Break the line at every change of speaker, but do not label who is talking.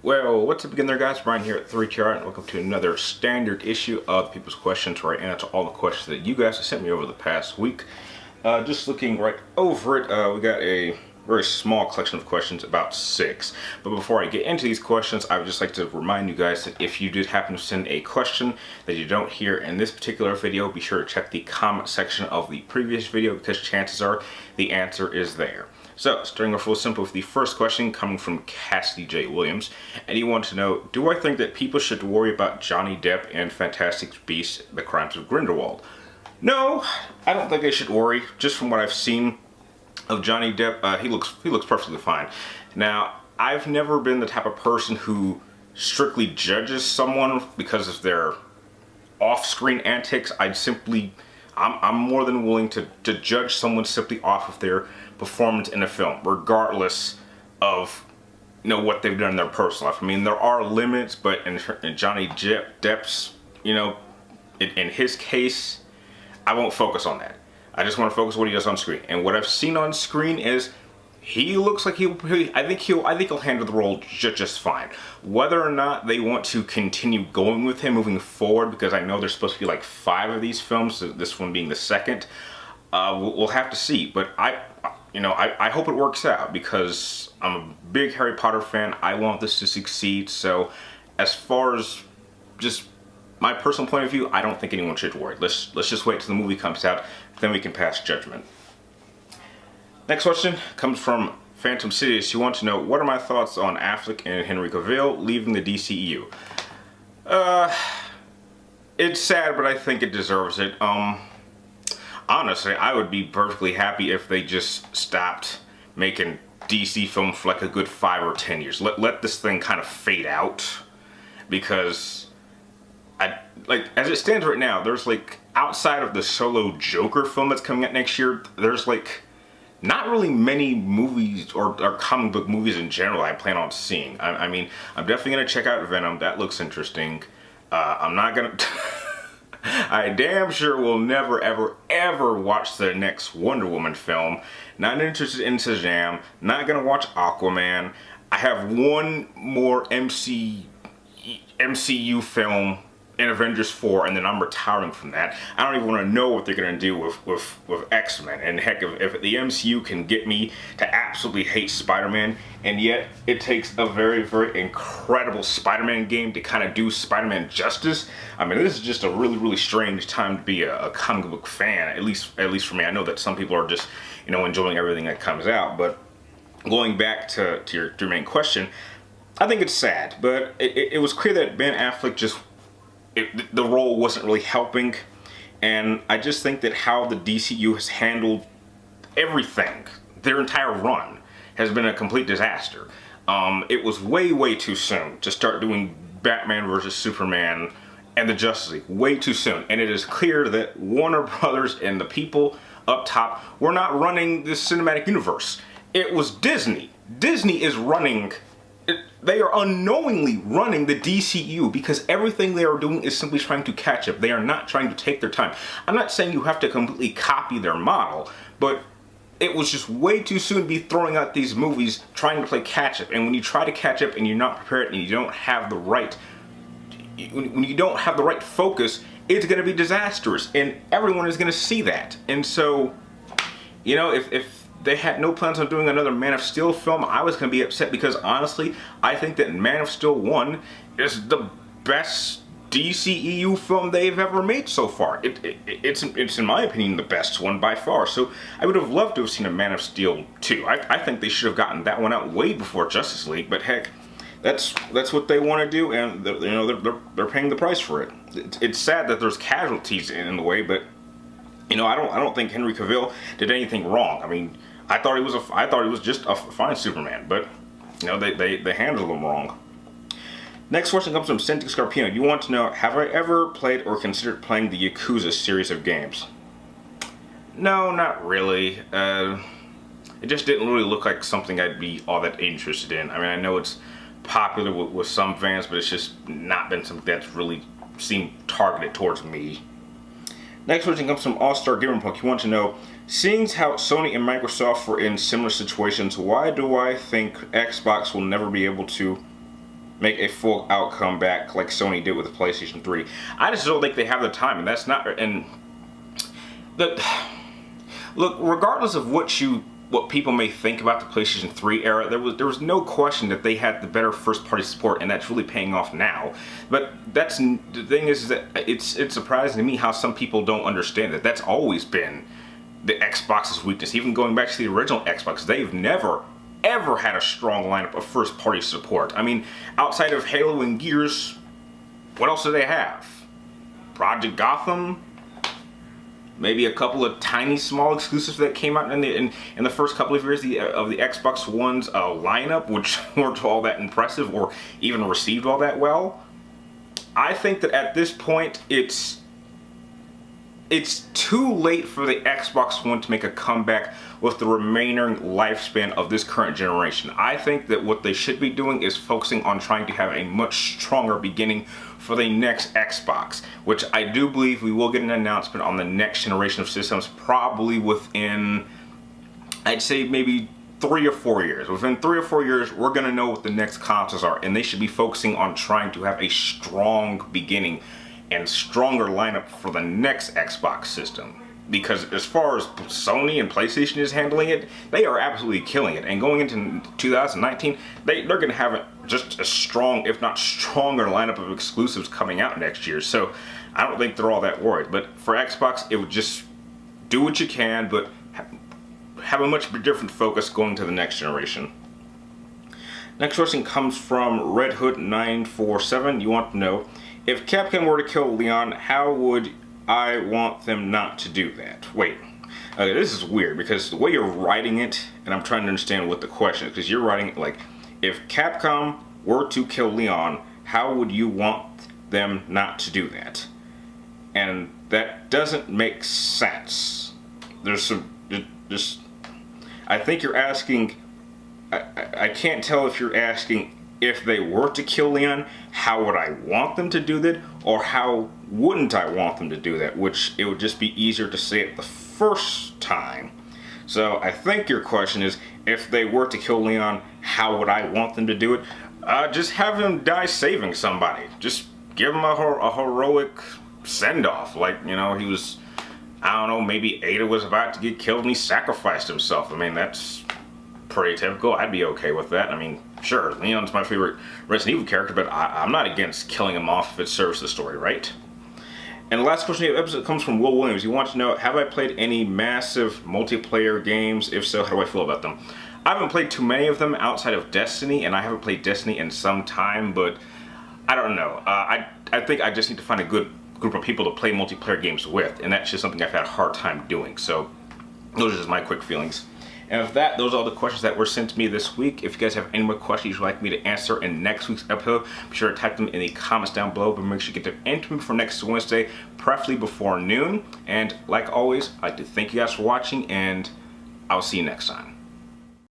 Well, what's up again there, guys? Brian here at 3TR, and welcome to another standard issue of People's Questions, where I answer all the questions that you guys have sent me over the past week. Just looking right over it, we got a very small collection of questions, about 6. But before I get into these questions, I would just like to remind you guys that if you did happen to send a question that you don't hear in this particular video, be sure to check the comment section of the previous video, because chances are the answer is there. So, starting off real simple with the first question coming from Cassidy J. Williams, and he wants to know, do I think that people should worry about Johnny Depp and Fantastic Beasts: The Crimes of Grindelwald? No, I don't think they should worry. Just from what I've seen of Johnny Depp, he looks perfectly fine. Now, I've never been the type of person who strictly judges someone because of their off-screen antics. I'm more than willing to judge someone simply off of their performance in a film, regardless of what they've done in their personal life. I mean, there are limits, but in Johnny Depp's, in his case, I won't focus on that. I just want to focus on what he does on screen. And what I've seen on screen is he looks like I think he'll handle the role just fine. Whether or not they want to continue going with him moving forward, because I know there's supposed to be like 5 of these films, this one being the second. We'll have to see. But I hope it works out, because I'm a big Harry Potter fan. I want this to succeed. So as far as just my personal point of view, I don't think anyone should worry. Let's just wait till the movie comes out, then we can pass judgment. Next question comes from Phantom Sidious. You want to know, what are my thoughts on Affleck and Henry Cavill leaving the DCEU? It's sad, but I think it deserves it. Honestly, I would be perfectly happy if they just stopped making DC films for like a good 5 or 10 years. Let this thing kind of fade out, because as it stands right now, there's outside of the solo Joker film that's coming out next year, there's not really many movies or comic book movies in general I plan on seeing. I mean, I'm definitely gonna check out Venom. That looks interesting. I'm not gonna. I damn sure will never, ever watch the next Wonder Woman film. Not interested in Shazam. Not gonna watch Aquaman. I have one more MCU film in Avengers 4, and then I'm retiring from that. I don't even want to know what they're going to do with X-Men. And heck, if the MCU can get me to absolutely hate Spider-Man, and yet it takes a very, very incredible Spider-Man game to kind of do Spider-Man justice, I mean, this is just a really, really strange time to be a comic book fan, at least for me. I know that some people are just, enjoying everything that comes out, but going back to your main question, I think it's sad, but it was clear that Ben Affleck the role wasn't really helping, and I just think that how the DCU has handled everything, their entire run, has been a complete disaster. It was way too soon to start doing Batman vs. Superman and the Justice League. Way too soon. And it is clear that Warner Brothers and the people up top were not running this cinematic universe. It was Disney. Disney is running. They are unknowingly running the DCU, because everything they are doing is simply trying to catch up. They are not trying to take their time. I'm not saying you have to completely copy their model, but it was just way too soon to be throwing out these movies trying to play catch up. And when you try to catch up and you're not prepared and you don't have the right, when you don't have the right focus, it's going to be disastrous, and everyone is going to see that. And so, if they had no plans on doing another Man of Steel film, I was going to be upset, because honestly, I think that Man of Steel 1 is the best DCEU film they've ever made so far. It's in my opinion the best one by far. So I would have loved to have seen a Man of Steel 2. I think they should have gotten that one out way before Justice League, but heck, that's what they want to do, and they're paying the price for it. It's sad that there's casualties in the way, but I don't think Henry Cavill did anything wrong. I mean, I thought he was just a fine Superman, but they handled him wrong. Next question comes from Cintiq Scarpino. You want to know, have I ever played or considered playing the Yakuza series of games? No, not really. It just didn't really look like something I'd be all that interested in. I mean, I know it's popular with some fans, but it's just not been something that's really seemed targeted towards me. Next question comes from All-Star Gamer Punk. You want to know, seeing how Sony and Microsoft were in similar situations, why do I think Xbox will never be able to make a full out comeback like Sony did with the PlayStation 3. I just don't think they have the time, and that's not. And look, regardless of what people may think about the PlayStation 3 era, there was no question that they had the better first-party support, and that's really paying off now. But the thing is that it's surprising to me how some people don't understand that that's always been the Xbox's weakness. Even going back to the original Xbox, they've never ever had a strong lineup of first-party support. I mean, outside of Halo and Gears, what else do they have? Project Gotham. Maybe a couple of tiny, small exclusives that came out in the first couple of years of the Xbox One's lineup, which weren't all that impressive or even received all that well. I think that at this point, it's too late for the Xbox One to make a comeback with the remaining lifespan of this current generation. I think that what they should be doing is focusing on trying to have a much stronger beginning for the next Xbox, which I do believe we will get an announcement on the next generation of systems probably within, I'd say maybe 3 or 4 years. Within 3 or 4 years, we're going to know what the next consoles are, and they should be focusing on trying to have a strong beginning and stronger lineup for the next Xbox system. Because as far as Sony and PlayStation is handling it, they are absolutely killing it. And going into 2019, they're going to have just a strong, if not stronger, lineup of exclusives coming out next year. So I don't think they're all that worried. But for Xbox, it would just do what you can, but have a much different focus going to the next generation. Next question comes from Red Hood 947. You want to know, if Capcom were to kill Leon, how would I want them not to do that? Wait, okay, this is weird because the way you're writing it, and I'm trying to understand what the question is, because you're writing it like, if Capcom were to kill Leon, how would you want them not to do that? And that doesn't make sense. I think you're asking, I can't tell if you're asking if they were to kill Leon, how would I want them to do that, or how wouldn't I want them to do that, which it would just be easier to say it the first time. So I think your question is, if they were to kill Leon, how would I want them to do it? Just have him die saving somebody. Just give him a heroic send-off. Like, you know, he was, I don't know, maybe Ada was about to get killed and he sacrificed himself. I mean, that's pretty typical. I'd be okay with that. I mean, sure, Leon's my favorite Resident Evil character, but I'm not against killing him off if it serves the story, right? And the last question of the episode comes from Will Williams. He wants to know, have I played any massive multiplayer games? If so, how do I feel about them? I haven't played too many of them outside of Destiny, and I haven't played Destiny in some time, but I don't know. I think I just need to find a good group of people to play multiplayer games with, and that's just something I've had a hard time doing. So those are just my quick feelings. And with that, those are all the questions that were sent to me this week. If you guys have any more questions you'd like me to answer in next week's episode, be sure to type them in the comments down below, but make sure you get them into me for next Wednesday, preferably before noon. And like always, I'd like to thank you guys for watching, and I'll see you next time.